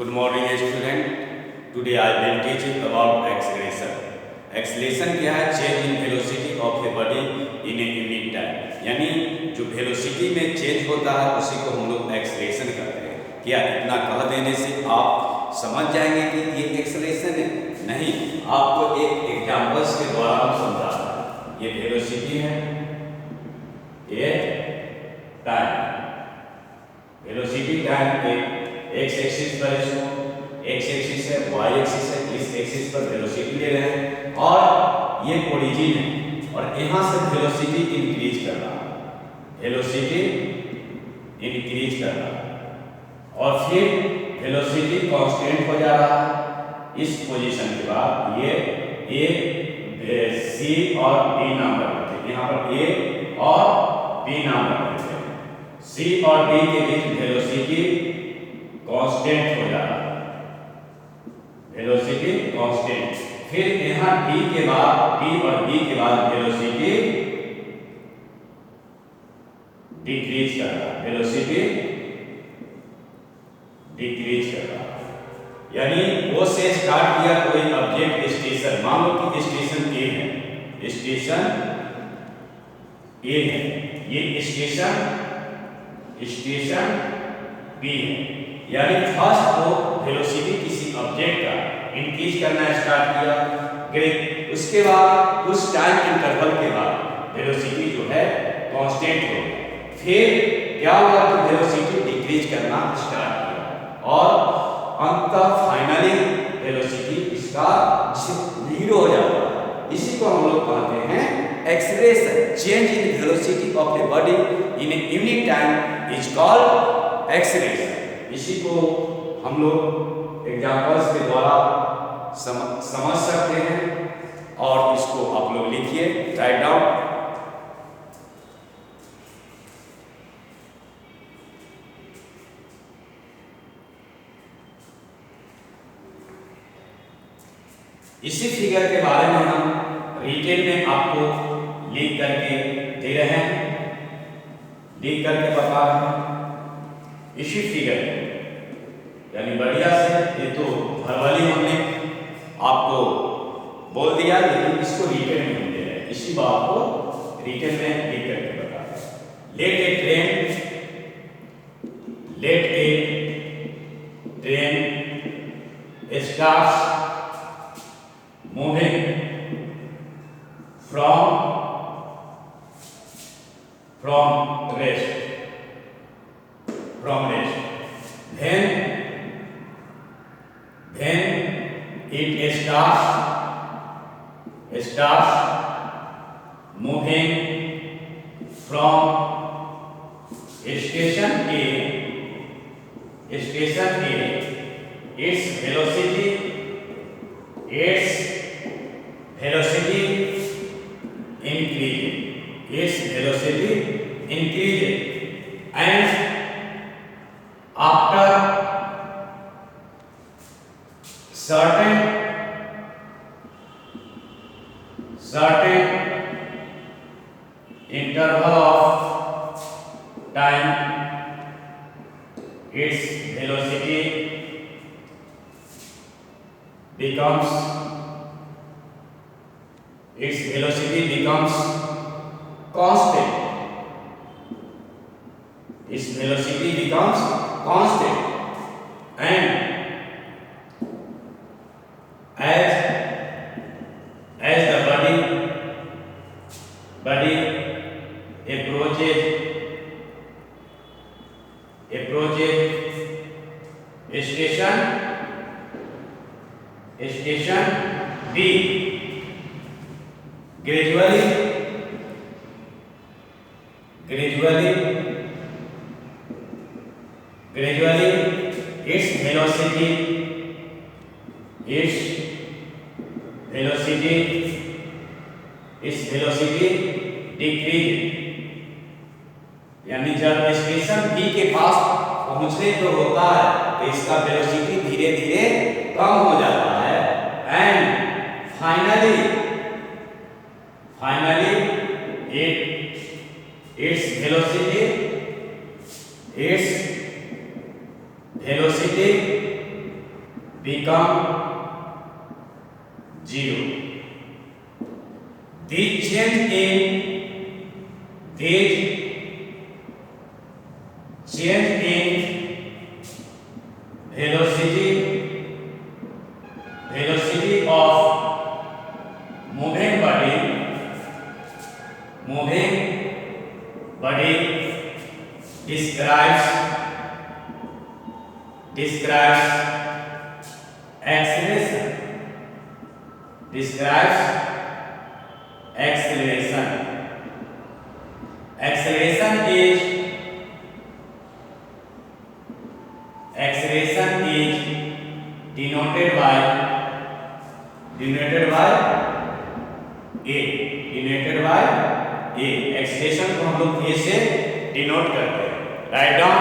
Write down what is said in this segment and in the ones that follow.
Good morning student. Today I will teach you about acceleration. Acceleration क्या है? Change in velocity of a body in a unit time. यानी जो velocity में change होता है उसी को हम लोग एक्सेलरेशन कहते हैं। क्या इतना कह देने से आप समझ जाएंगे कि ये एक्सेलरेशन है? नहीं, आपको एक एग्जांपल्स के द्वारा हम समझा रहे हैं। ये वेलोसिटी है, ये time, velocity time x axis पर इसको एक्स एक्सिस है, वाई एक्सिस है, इस एक्सिस पर वेलोसिटी ले रहे हैं और ये ओरिजिन है और यहाँ से वेलोसिटी इंक्रीज कर रहा है, वेलोसिटी इंक्रीज कर रहा है और फिर वेलोसिटी कांस्टेंट हो जा रहा है। इस पोजीशन के बाद ये ए सी और बी नाम रखते हैं, यहाँ पर ए और बी नाम रखते हैं। सी और बी के बीच वेलोसिटी कांस्टेंट हो जा रहा है, वेलोसिटी कांस्टेंट। फिर यहाँ डी के बाद डी और बी के बाद वेलोसिटी डिक्रीज कर रहा है, वेलोसिटी डिक्रीज कर रहा है। यानी वो से स्टार्ट किया कोई ऑब्जेक्ट स्टेशन, मान लो कि स्टेशन ए है, स्टेशन ए है, ये स्टेशन बी है। यानी फर्स्ट तो वेलोसिटी किसी ऑब्जेक्ट का इंक्रीज करना स्टार्ट किया, ग्रेट, उसके बाद उस टाइम इंटरवल के बाद वेलोसिटी जो है कांस्टेंट हो गई। फिर क्या हुआ कि वेलोसिटी डिक्रीज करना स्टार्ट किया और अंततः फाइनली वेलोसिटी इसका 0 हो जाता है। इसी को हम लोग कहते हैं acceleration. Change in velocity of a body in a unit time is called acceleration. इसी को हम लोग एग्जांपल्स के द्वारा समझ सकते हैं और इसको आप लोग लिखिए, राइट डाउन। इसी फिगर के बारे में हम रिटेल में आपको लिख करके दे रहे हैं, लिख करके बता रहे हैं। इसी फिगर यानी बढ़िया से, ये तो भरवाली हमने आपको बोल दिया, लेकिन इसको रिटेल में हम दे रहे हैं। इसी बात को रिटेल में लिख करके बता रहे हैं। Let a train starts moving from rest, then it starts moving from station A. Its velocity increases and after certain interval of time its velocity becomes constant. Its velocity becomes constant and as the body approaches station B, gradually its velocity decrease. यानी जब station B के पास पहुंचने को होता है तो इसका velocity धीरे धीरे कम हो जाता है and finally its velocity become 0. This change in velocity of moving body describes acceleration. Acceleration is denoted by a. Acceleration को हम लोग a से डिनोट करते हैं. Write down.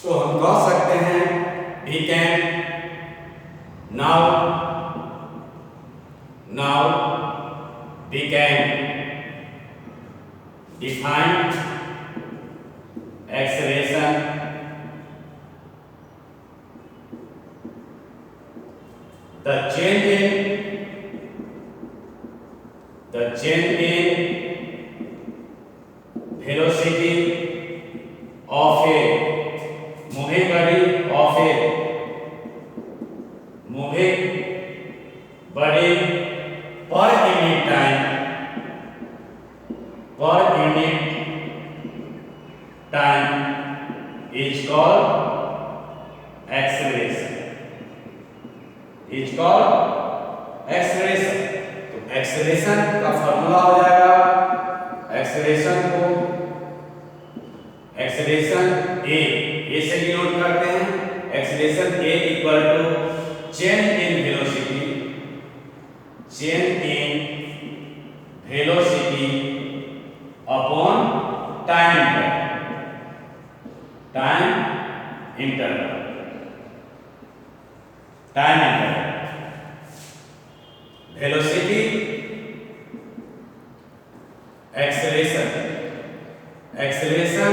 तो हम कह सकते हैं we can now we can define acceleration the change in velocity of a moving body per unit time is called acceleration. तो acceleration का फॉर्मूला हो जाएगा acceleration A से डिनोट करते हैं. acceleration A equal to change in velocity upon time interval. Velocity acceleration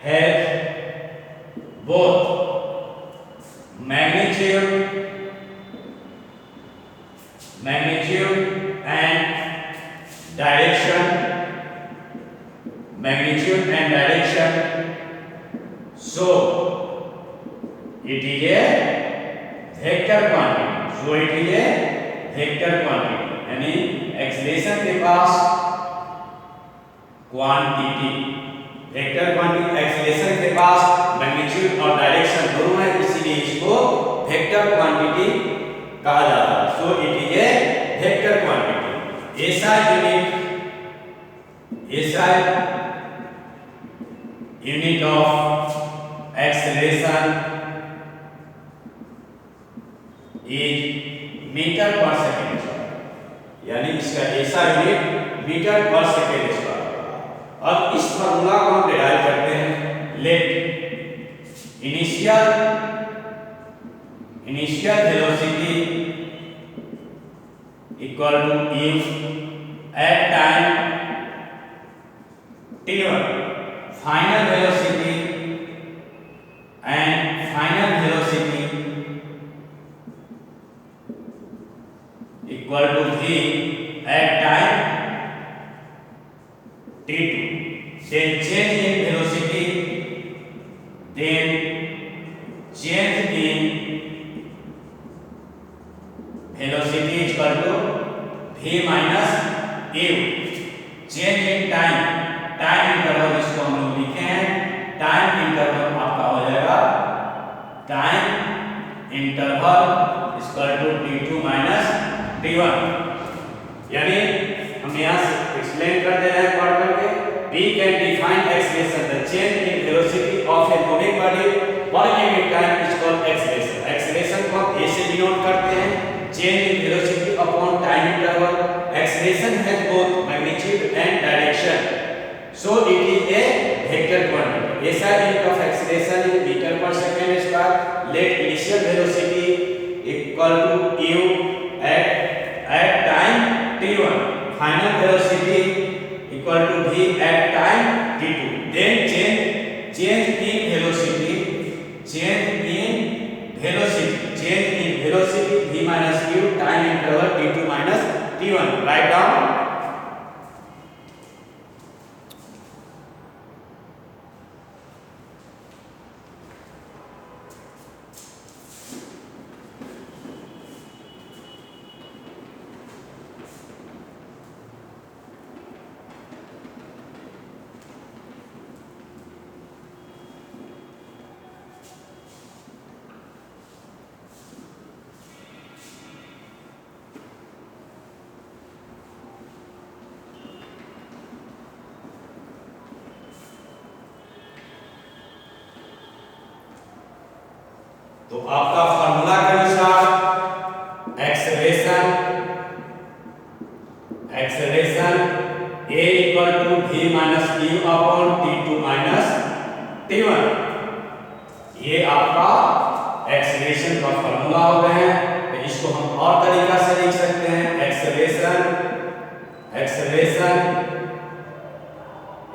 has both magnitude and direction. So it is a vector quantity. यानी acceleration के पास quantity vector quantity acceleration के पास magnitude और direction दोनों है, इसीलिए इसको वेक्टर क्वांटिटी कहा जाता है. So it is a vector quantity. SI unit of acceleration is metre per second square. यानी इसका SI unit metre per second square. अब इस फार्मूला को हम डिराइव करते हैं. Let initial velocity equal to if at time t1 final velocity equal to v at time t2. Then change in velocity you change in time, time interval इसको हम लोग लिखे हैं, टाइम इंटरवल आपका हो जाएगा time interval equal to t2 minus t1। यानी हम यहाँ से एक्सप्लेन कर दे रहे हैं पढ़ करके, we can define acceleration, the change in velocity of a moving body per unit time is called acceleration। acceleration को हम a से डिनोट करते हैं, change in velocity upon time interval। acceleration has both magnitude and direction, so it is a vector quantity। SI unit of acceleration is meter per second square। let initial velocity equal to u at time t1, final velocity equal to v at time t2, then change in velocity v minus u time interval t2 minus t1। write down तो आपका formula के अनुसार acceleration a equal to v minus u upon t2 minus t1, ये आपका acceleration का formula हो गया है। तो इसको हम और तरीका से लिख सकते हैं, acceleration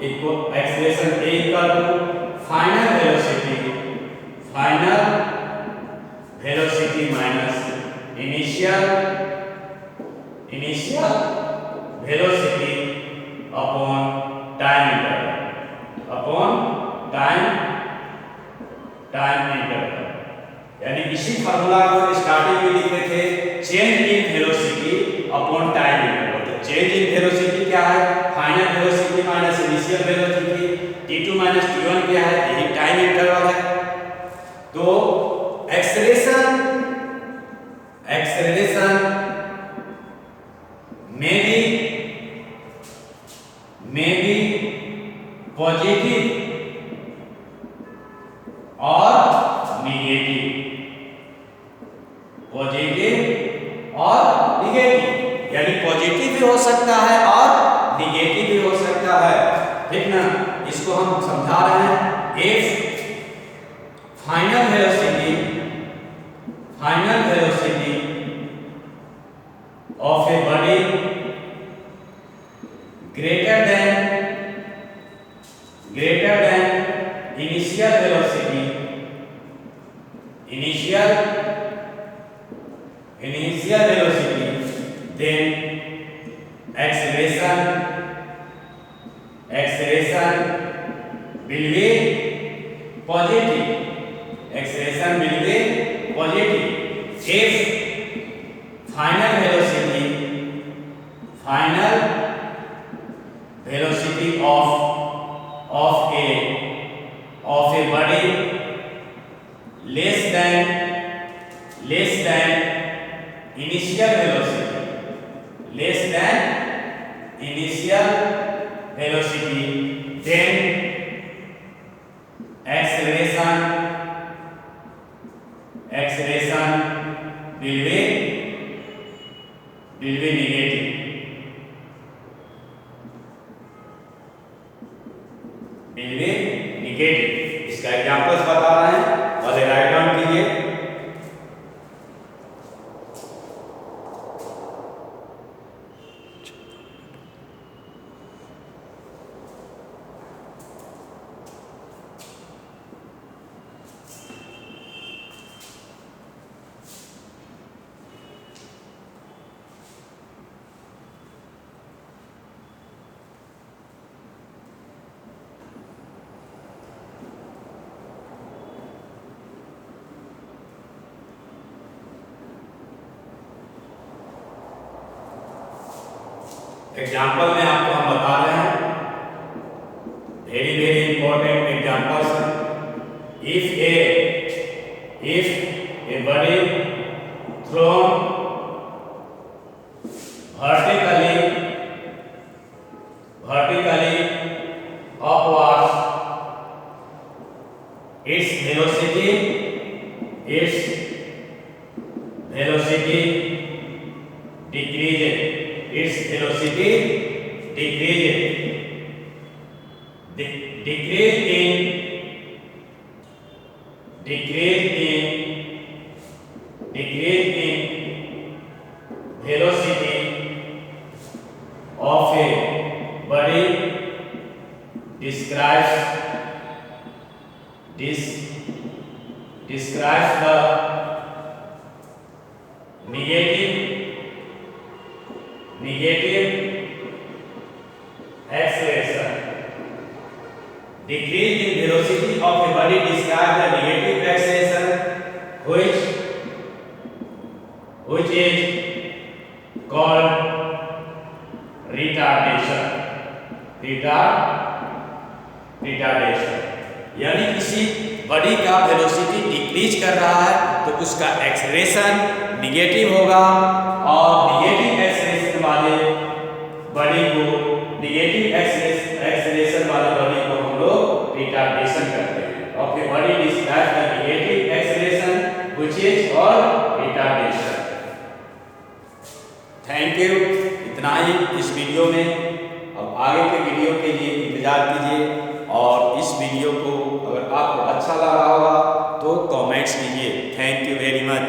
a equal to final velocity minus initial velocity upon time interval. यानी इसी फार्मूला को स्टार्टिंग में लिखे थे, change in velocity upon time interval. तो चेंज इन वेलोसिटी क्या है, final velocity minus initial velocity, t2 minus t1 क्या है, यही टाइम इंटरवल है। तो एक्सेलरेशन may be पॉजिटिव और नेगेटिव, यानी पॉजिटिव भी हो सकता है और नेगेटिव भी हो सकता है, ठीक ना। इसको हम समझा रहे हैं। if final velocity of a body greater than initial velocity then acceleration will be positive। if final velocity of a body less than initial velocity then acceleration will be negative। इसका एग्जांपल्स बता रहे हैं, पहले write down कीजिए। Example में आपको हम बता रहे हैं, वेरी वेरी इंपॉर्टेंट एग्जाम्पल्स हैं। if a body thrown vertically upwards, its velocity decreases. Its velocity decreases. Decrease in velocity of a body describes the negative acceleration. Decrease in velocity of a body describes the negative acceleration which is called retardation. यानी किसी body का velocity decrease कर रहा है तो उसका acceleration negative होगा, और निगेटिव एक्सेलरेशन वाले बॉडी को हम लोग रिटार्डेशन करते हैं। Of a body describes the negative acceleration which is called retardation. Thank you, इतना ही इस वीडियो में। अब आगे के वीडियो के लिए इंतजार कीजिए, और इस वीडियो को अगर आपको अच्छा लगा होगा तो कमेंट्स कीजिए। Thank you very much.